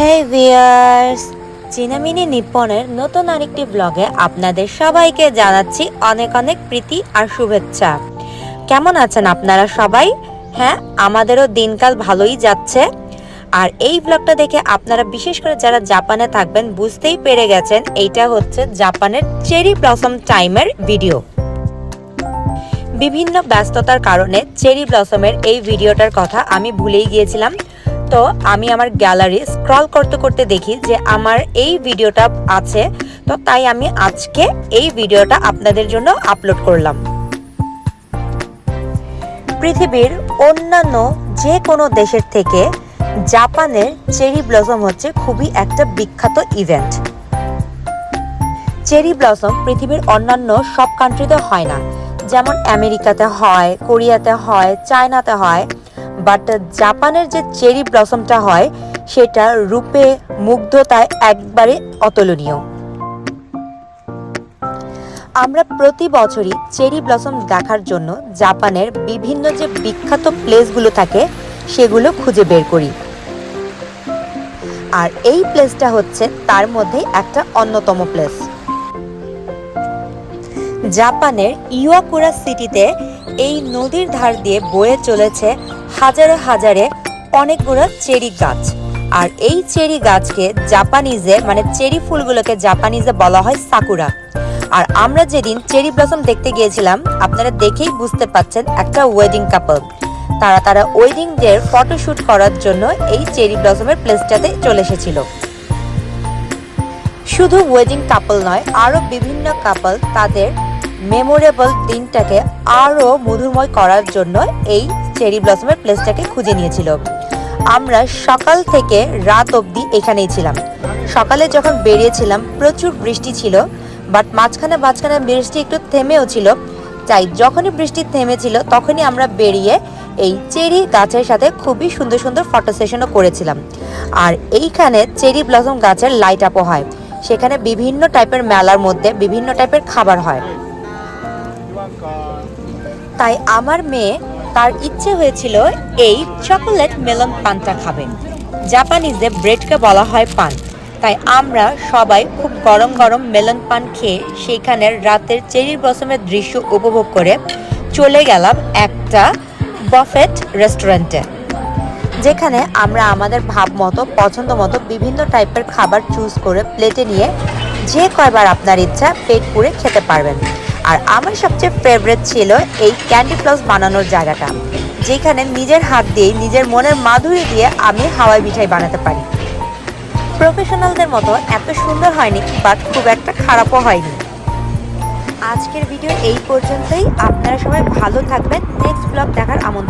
হেই viewers, চিনামিনি নিপ্পনের নতুন আরেকটি ব্লগে আপনাদের সবাইকে জানাচ্ছি অনেক অনেক প্রীতি আর শুভেচ্ছা। কেমন আছেন আপনারা সবাই? হ্যাঁ, আমাদেরও দিনকাল ভালোই যাচ্ছে। আর এই ব্লগটা দেখে আপনারা বিশেষ করে যারা জাপানে থাকবেন বুঝতেই পেরে গেছেন এইটা হচ্ছে জাপানের চেরি ব্লসম টাইমের ভিডিও। বিভিন্ন ব্যস্ততার কারণে চেরি ব্লসমের এই ভিডিওটার কথা আমি ভুলেই গিয়েছিলাম। তো আমি আমার গ্যালারি স্ক্রল করতে করতে দেখি যে আমার এই ভিডিওটা আছে, তো তাই আমি আজকে এই ভিডিওটা আপনাদের জন্য আপলোড করলাম। পৃথিবীর অন্যান্য যে কোনো দেশের থেকে জাপানের চেরি ব্লসম হচ্ছে খুবই একটা বিখ্যাত ইভেন্ট। চেরি ব্লসম পৃথিবীর অন্যান্য সব কান্ট্রিতে হয় না, যেমন আমেরিকাতে হয়, কোরিয়াতে হয়, চায়নাতে হয়, বাট জাপানের যে চেরি ব্লসমটা হয় সেটা রূপে মুগ্ধতায় একবারে অতুলনীয়। আমরা প্রতি বছরই চেরি ব্লসম দেখার জন্য জাপানের বিভিন্ন যে বিখ্যাত প্লেসগুলো থাকে সেগুলো খুঁজে বের করি, আর এই প্লেসটা হচ্ছে তার মধ্যে একটা অন্যতম প্লেস। জাপানের ইওয়াকুরা সিটিতে এই নদীর ধার দিয়ে বয়ে চলেছে হাজারে হাজারে অনেকগুলো চেরি গাছ। আর এই চেরি গাছকে জাপানিজে মানে চেরি ফুলগুলোকে জাপানিজে বলা হয় সাকুরা। আর আমরা যেদিন চেরি ব্লসম দেখতে গিয়েছিলাম আপনারা দেখেই বুঝতে পাচ্ছেন একটা ওয়েডিং কাপল, তারা ওয়েডিং ডের ফটোশুট করার জন্য এই চেরি ব্লসমের প্লেসটাতে চলে এসেছিল। শুধু ওয়েডিং কাপল নয়, আরও বিভিন্ন কাপল তাদের মেমোরেবল দিনটাকে আরও মধুরময় করার জন্য এই চেরি ব্লসমের প্লেসটাকে খুঁজে নিয়েছিল। আমরা সকাল থেকে রাত অবধি এখানেই ছিলাম। সকালে যখন বেরিয়েছিলাম প্রচুর বৃষ্টি ছিল, বাট মাঝখানে বৃষ্টি একটু থেমেও ছিল, তাই যখনই বৃষ্টি থেমেছিল তখনই আমরা বেরিয়ে এই চেরি গাছের সাথে খুবই সুন্দর সুন্দর ফটো সেশনও করেছিলাম। আর এইখানে চেরি ব্লসম গাছের লাইট আপও হয়, সেখানে বিভিন্ন টাইপের মেলার মধ্যে বিভিন্ন টাইপের খাবার হয়। তাই আমার মেয়ে তার ইচ্ছে হয়েছিল এই চকোলেট মেলন পানটা খাবেন। জাপানিজে ব্রেডকে বলা হয় পান। তাই আমরা সবাই খুব গরম গরম মেলন পান খেয়ে সেইখানের রাতের চেরি ব্লসমের দৃশ্য উপভোগ করে চলে গেলাম একটা বাফেট রেস্টুরেন্টে, যেখানে আমরা আমাদের ভাব মতো পছন্দ মতো বিভিন্ন টাইপের খাবার চুজ করে প্লেটে নিয়ে যে কয়বার আপনার ইচ্ছা পেট পুরে খেতে পারবেন। আর আমার সবচেয়ে ফেভারিট ছিল এই ক্যান্ডি ফ্লস বানানোর জায়গাটা, যেখানে নিজের হাত দিয়ে নিজের মনের মাধুরী দিয়ে আমি হাওয়াই মিঠাই বানাতে পারি। প্রফেশনালদের মতো এত সুন্দর হয়নি, বাট খুব একটা খারাপও হয়নি। আজকের ভিডিও এই পর্যন্তই। আপনারা সবাই ভালো থাকবেন। নেক্সট ব্লগ দেখার আমন্ত্রণ।